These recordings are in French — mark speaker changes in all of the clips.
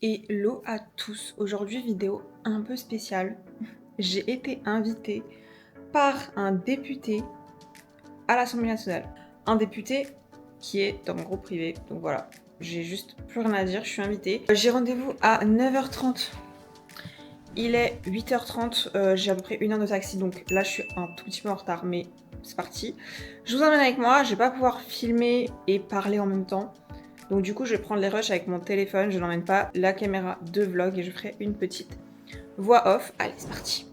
Speaker 1: Hello à tous, aujourd'hui vidéo un peu spéciale. J'ai été invitée par un député à l'Assemblée nationale. Un député qui est dans mon groupe privé, donc voilà, j'ai juste plus rien à dire, je suis invitée. J'ai rendez-vous à 9h30, il est 8h30, j'ai à peu près 1 heure de taxi, donc là je suis un tout petit peu en retard, mais c'est parti. Je vous emmène avec moi, je vais pas pouvoir filmer et parler en même temps. Donc du coup, je vais prendre les rushs avec mon téléphone, je n'emmène pas la caméra de vlog et je ferai une petite voix off. Allez, c'est parti.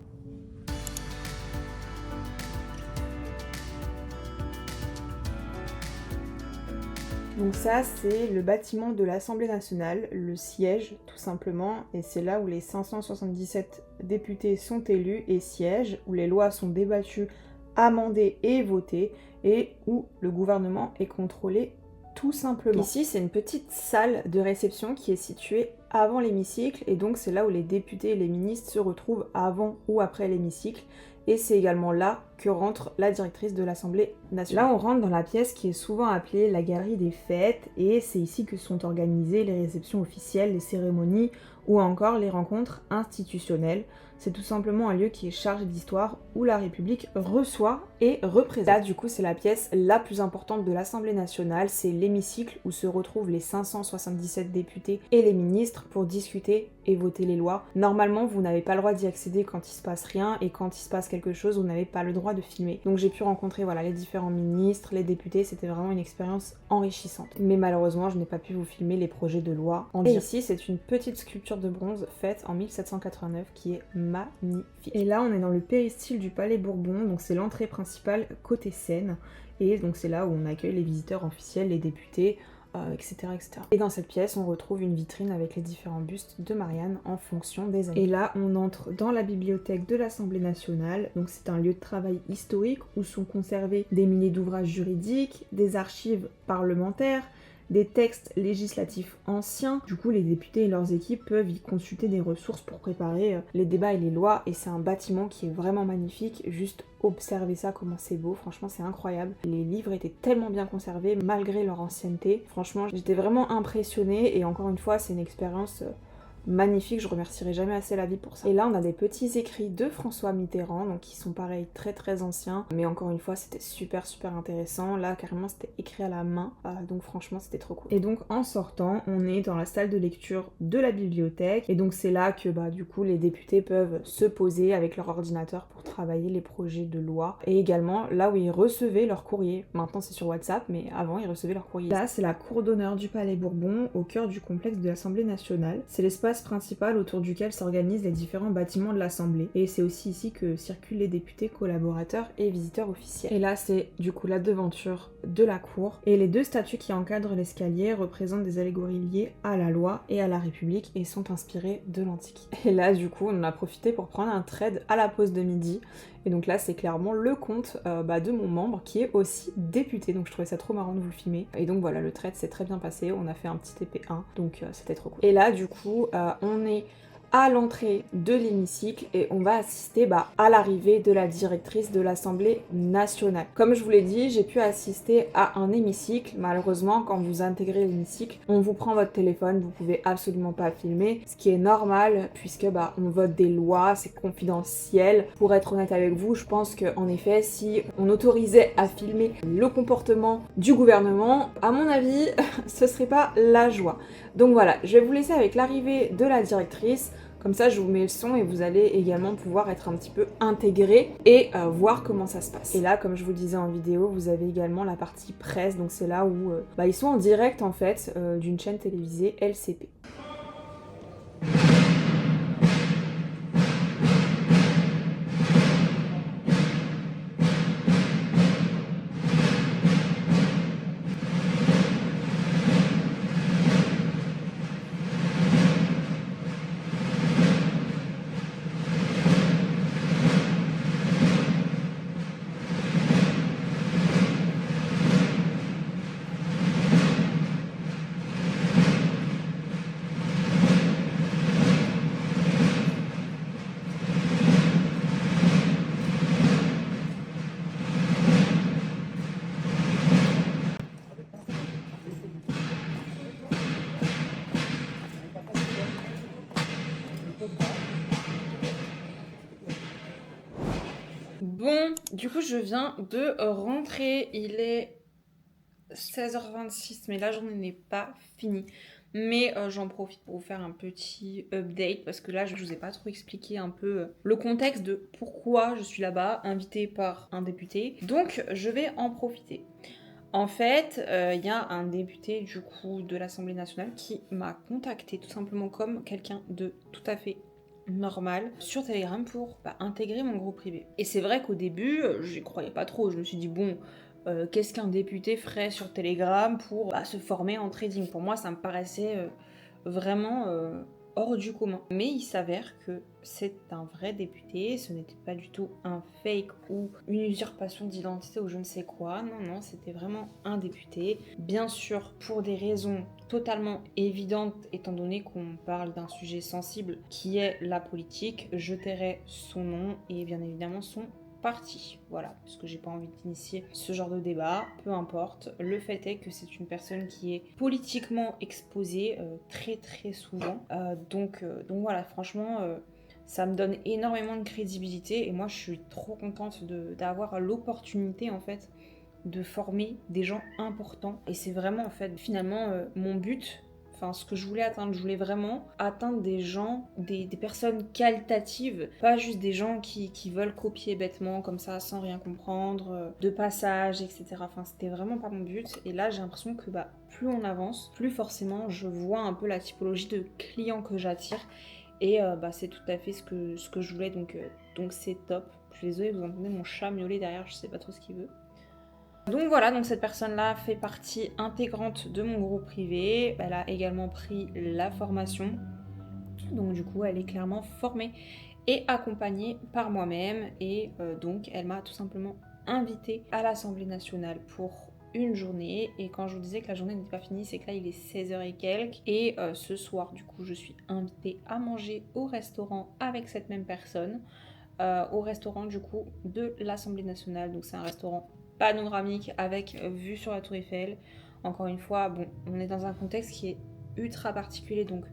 Speaker 1: Donc ça, c'est le bâtiment de l'Assemblée nationale, le siège tout simplement, et c'est là où les 577 députés sont élus et siègent, où les lois sont débattues, amendées et votées, et où le gouvernement est contrôlé tout simplement. Ici, c'est une petite salle de réception qui est située avant l'hémicycle, et donc c'est là où les députés et les ministres se retrouvent avant ou après l'hémicycle, et c'est également là que rentre la directrice de l'Assemblée nationale. Là, on rentre dans la pièce qui est souvent appelée la galerie des fêtes, et c'est ici que sont organisées les réceptions officielles, les cérémonies ou encore les rencontres institutionnelles. C'est tout simplement un lieu qui est chargé d'histoire où la République reçoit et représente. Là, du coup, c'est la pièce la plus importante de l'Assemblée nationale, c'est l'hémicycle où se retrouvent les 577 députés et les ministres pour discuter et voter les lois. Normalement, vous n'avez pas le droit d'y accéder quand il se passe rien, et quand il se passe quelque chose, vous n'avez pas le droit de filmer. Donc j'ai pu rencontrer voilà, les différents ministres, les députés, c'était vraiment une expérience enrichissante. Mais malheureusement, je n'ai pas pu vous filmer les projets de loi en direct. Et ici, c'est une petite sculpture de bronze faite en 1789 qui est magnifique. Et là, on est dans le péristyle du Palais Bourbon, donc c'est l'entrée principale côté Seine, et donc c'est là où on accueille les visiteurs officiels, les députés, etc., etc. Et dans cette pièce, on retrouve une vitrine avec les différents bustes de Marianne en fonction des années. Et là, on entre dans la bibliothèque de l'Assemblée nationale. Donc c'est un lieu de travail historique où sont conservés des milliers d'ouvrages juridiques, des archives parlementaires, des textes législatifs anciens. Du coup, les députés et leurs équipes peuvent y consulter des ressources pour préparer les débats et les lois, et c'est un bâtiment qui est vraiment magnifique. Juste observez ça, comment c'est beau, franchement c'est incroyable. Les livres étaient tellement bien conservés malgré leur ancienneté. Franchement, j'étais vraiment impressionnée, et encore une fois, c'est une expérience magnifique, je remercierai jamais assez la vie pour ça. Et là on a des petits écrits de François Mitterrand, donc qui sont pareil très anciens, mais encore une fois c'était super intéressant. Là carrément c'était écrit à la main, donc franchement c'était trop cool. Et donc en sortant, on est dans la salle de lecture de la bibliothèque, et donc c'est là que du coup les députés peuvent se poser avec leur ordinateur pour travailler les projets de loi, et également là où ils recevaient leur courrier. Maintenant c'est sur WhatsApp, mais avant ils recevaient leur courrier. Là c'est la cour d'honneur du Palais Bourbon, au cœur du complexe de l'Assemblée nationale. C'est l'espace principal autour duquel s'organisent les différents bâtiments de l'Assemblée, et c'est aussi ici que circulent les députés, collaborateurs et visiteurs officiels. Et là c'est du coup la devanture de la cour, et les deux statues qui encadrent l'escalier représentent des allégories liées à la loi et à la République et sont inspirées de l'Antiquité. Et là du coup on en a profité pour prendre un trade à la pause de midi, et donc là c'est clairement le compte de mon membre qui est aussi député, donc je trouvais ça trop marrant de vous le filmer. Et donc voilà, le trade s'est très bien passé, on a fait un petit TP1, donc c'était trop cool. Et là du coup on est à l'entrée de l'hémicycle et on va assister à l'arrivée de la directrice de l'Assemblée nationale. Comme je vous l'ai dit, j'ai pu assister à un hémicycle. Malheureusement, quand vous intégrez l'hémicycle, on vous prend votre téléphone, vous pouvez absolument pas filmer, ce qui est normal puisque on vote des lois, c'est confidentiel. Pour être honnête avec vous, je pense qu'en effet, si on autorisait à filmer le comportement du gouvernement, à mon avis, ce serait pas la joie. Donc voilà, je vais vous laisser avec l'arrivée de la directrice. Comme ça, je vous mets le son et vous allez également pouvoir être un petit peu intégré et voir comment ça se passe. Et là, comme je vous le disais en vidéo, vous avez également la partie presse. Donc c'est là où ils sont en direct en fait d'une chaîne télévisée LCP. Bon, du coup, je viens de rentrer. Il est 16h26, mais la journée n'est pas finie. Mais j'en profite pour vous faire un petit update parce que là, je vous ai pas trop expliqué un peu le contexte de pourquoi je suis là-bas, invitée par un député. Donc, je vais en profiter. En fait, il y a un député du coup de l'Assemblée nationale qui m'a contacté tout simplement comme quelqu'un de tout à fait normal sur Telegram pour intégrer mon groupe privé. Et c'est vrai qu'au début, j'y croyais pas trop. Je me suis dit bon, qu'est-ce qu'un député ferait sur Telegram pour se former en trading? Pour moi, ça me paraissait vraiment hors du commun. Mais il s'avère que c'est un vrai député, ce n'était pas du tout un fake ou une usurpation d'identité ou je ne sais quoi. Non, non, c'était vraiment un député. Bien sûr, pour des raisons totalement évidentes, étant donné qu'on parle d'un sujet sensible qui est la politique, je tairai son nom et bien évidemment son parti. Voilà, parce que j'ai pas envie d'initier ce genre de débat, peu importe. Le fait est que c'est une personne qui est politiquement exposée très très souvent. Donc voilà, franchement, ça me donne énormément de crédibilité et moi je suis trop contente d'avoir l'opportunité en fait de former des gens importants. Et c'est vraiment en fait finalement mon but. Enfin, ce que je voulais atteindre, je voulais vraiment atteindre des gens, des personnes qualitatives, pas juste des gens qui veulent copier bêtement comme ça sans rien comprendre, de passage, etc. Enfin, c'était vraiment pas mon but. Et là, j'ai l'impression que plus on avance, plus forcément je vois un peu la typologie de clients que j'attire. Et c'est tout à fait ce que je voulais, donc c'est top. Je suis désolée, vous entendez mon chat miauler derrière, je sais pas trop ce qu'il veut. Donc voilà, donc cette personne-là fait partie intégrante de mon groupe privé. Elle a également pris la formation. Donc du coup, elle est clairement formée et accompagnée par moi-même. Et donc, elle m'a tout simplement invitée à l'Assemblée nationale pour une journée. Et quand je vous disais que la journée n'était pas finie, c'est que là, il est 16h et quelques. Et ce soir, du coup, je suis invitée à manger au restaurant avec cette même personne. Au restaurant, du coup, de l'Assemblée nationale. Donc c'est un restaurant panoramique avec vue sur la Tour Eiffel. Encore une fois, bon, on est dans un contexte qui est ultra particulier, donc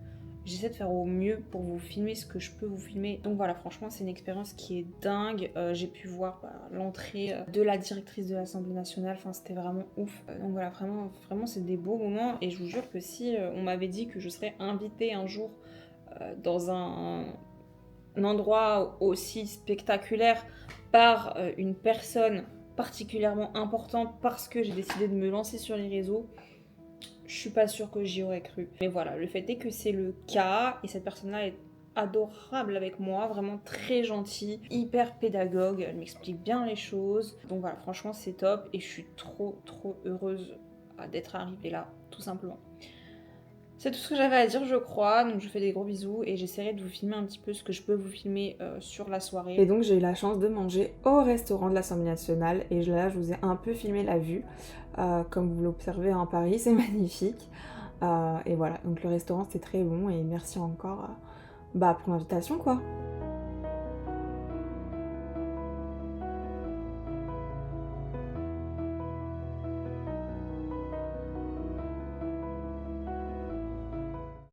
Speaker 1: j'essaie de faire au mieux pour vous filmer ce que je peux vous filmer. Donc voilà, franchement, c'est une expérience qui est dingue. J'ai pu voir l'entrée de la directrice de l'Assemblée nationale. Enfin, c'était vraiment ouf. Donc voilà, vraiment, vraiment, c'est des beaux moments. Et je vous jure que si on m'avait dit que je serais invitée un jour dans un endroit aussi spectaculaire par une personne particulièrement importante parce que j'ai décidé de me lancer sur les réseaux, je suis pas sûre que j'y aurais cru. Mais voilà, le fait est que c'est le cas et cette personne-là est adorable avec moi, vraiment très gentille, hyper pédagogue, elle m'explique bien les choses. Donc voilà, franchement c'est top et je suis trop heureuse d'être arrivée là, tout simplement. C'est tout ce que j'avais à dire, je crois. Donc je vous fais des gros bisous et j'essaierai de vous filmer un petit peu ce que je peux vous filmer sur la soirée. Et donc j'ai eu la chance de manger au restaurant de l'Assemblée nationale et là je vous ai un peu filmé la vue. Comme vous l'observez en Paris, c'est magnifique. Et voilà, donc le restaurant c'était très bon et merci encore pour l'invitation quoi.